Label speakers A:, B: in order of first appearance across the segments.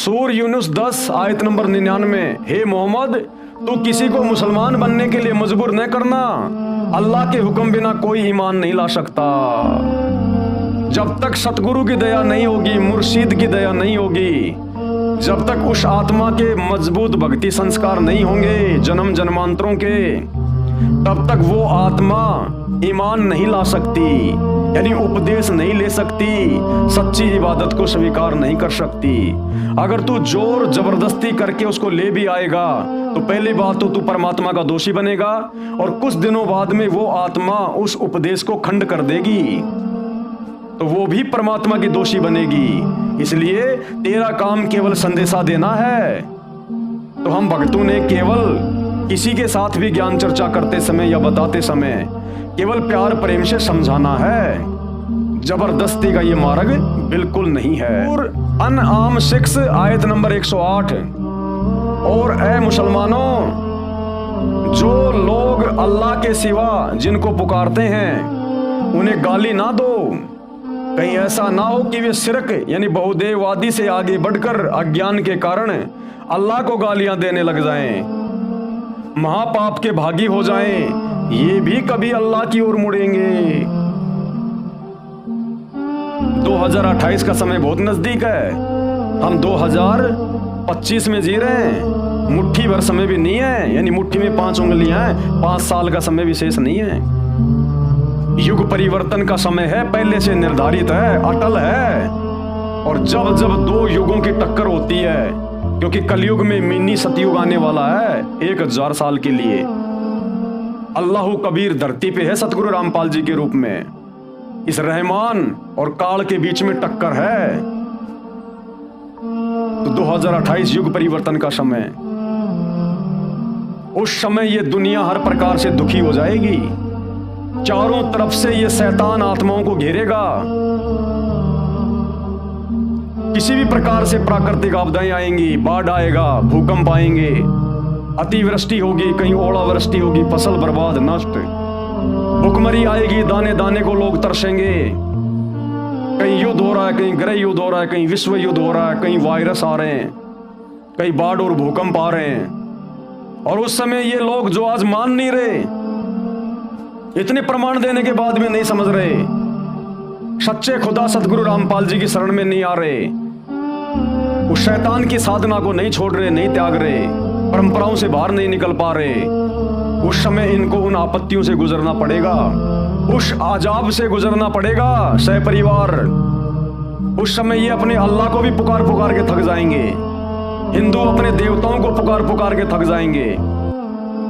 A: सूर यूनुस 10 आयत नंबर 99। हे मोहम्मद, तू किसी को मुसलमान बनने के लिए मजबूर न करना। अल्लाह के हुक्म बिना कोई ईमान नहीं ला सकता। जब तक सतगुरु की दया नहीं होगी, मुर्शिद की दया नहीं होगी, जब तक उस आत्मा के मजबूत भक्ति संस्कार नहीं होंगे जन्म जन्मांतरों के, तब तक वो आत्मा ईमान नहीं ला सकती, यानी उपदेश नहीं ले सकती, सच्ची इबादत को स्वीकार नहीं कर सकती। अगर तू जोर जबरदस्ती करके उसको ले भी आएगा तो पहली बात तो तू परमात्मा का दोषी बनेगा, और कुछ दिनों बाद में वो आत्मा उस उपदेश को खंड कर देगी तो वो भी परमात्मा की दोषी बनेगी। इसलिए तेरा काम केवल संदेशा देना है। तो हम भक्तों ने केवल किसी के साथ भी ज्ञान चर्चा करते समय या बताते समय केवल प्यार प्रेम से समझाना है, जबरदस्ती का ये मार्ग बिल्कुल नहीं है। और अनआम 6 आयत नंबर 108। और ऐ मुसलमानों, जो लोग अल्लाह के सिवा जिनको पुकारते हैं उन्हें गाली ना दो। कहीं ऐसा ना हो कि वे शिरक यानी बहुदेववादी से आगे बढ़कर अज्ञान के कारण अल्लाह को गालियां देने लग जाएं, महापाप के भागी हो जाएं, ये भी कभी अल्लाह की ओर मुड़ेंगे। 2028 का समय बहुत नजदीक है। हम 2025 में जी रहे हैं। मुट्ठी भर समय भी नहीं है, यानी मुट्ठी में 5 उंगलियां हैं। 5 साल का समय विशेष नहीं है। युग परिवर्तन का समय है, पहले से निर्धारित है, अटल है। और जब जब 2 युगों की टक्कर होती है, क्योंकि कलयुग में मिनी सतयुग आने वाला है 1000 साल के लिए। अल्लाह कबीर धरती पे है सतगुरु रामपाल जी के रूप में। इस रहमान और काल के बीच में टक्कर है। तो 2028 युग परिवर्तन का समय, उस समय ये दुनिया हर प्रकार से दुखी हो जाएगी। चारों तरफ से ये शैतान आत्माओं को घेरेगा। किसी भी प्रकार से प्राकृतिक आपदाएं आएंगी, बाढ़ आएगा, भूकंप आएंगे, अतिवृष्टि होगी, कहीं ओलावृष्टि होगी, फसल बर्बाद नष्ट, भुखमरी आएगी, दाने दाने को लोग तरसेंगे। कहीं युद्ध हो रहा है, कहीं गृह युद्ध हो रहा है, कहीं विश्व युद्ध हो रहा है, कहीं वायरस आ रहे हैं, कहीं बाढ़ और भूकंप आ रहे हैं। और उस समय ये लोग जो आज मान नहीं रहे, इतने प्रमाण देने के बाद भी नहीं समझ रहे, सच्चे खुदा सतगुरु रामपाल जी की शरण में नहीं आ रहे, उस शैतान की साधना को नहीं छोड़ रहे, नहीं त्याग रहे, परंपराओं से बाहर नहीं निकल पा रहे, उस समय इनको उन आपत्तियों से गुजरना पड़ेगा, उस आजाब से गुजरना पड़ेगा सहपरिवार। उस समय ये अपने अल्लाह को भी पुकार पुकार के थक जाएंगे, हिंदू अपने देवताओं को पुकार पुकार के थक जाएंगे।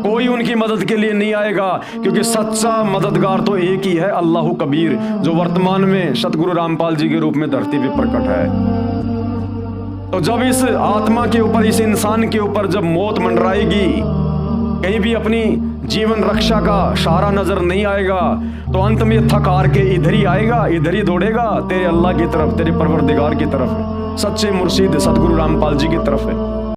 A: कोई उनकी मदद के लिए नहीं आएगा, क्योंकि सच्चा मददगार तो एक ही है, अल्लाह कबीर, जो वर्तमान में सतगुरु रामपाल जी के रूप में धरती पे प्रकट है। तो जब इस आत्मा के ऊपर, इस इंसान के ऊपर जब मौत मंडराएगी, कहीं भी अपनी जीवन रक्षा का सहारा नजर नहीं आएगा, तो अंत में थक हार के इधर ही आएगा, इधर ही दौड़ेगा तेरे अल्लाह की तरफ, तेरे परवरदिगार की तरफ, सच्चे मुर्शिद सतगुरु रामपाल जी की तरफ है।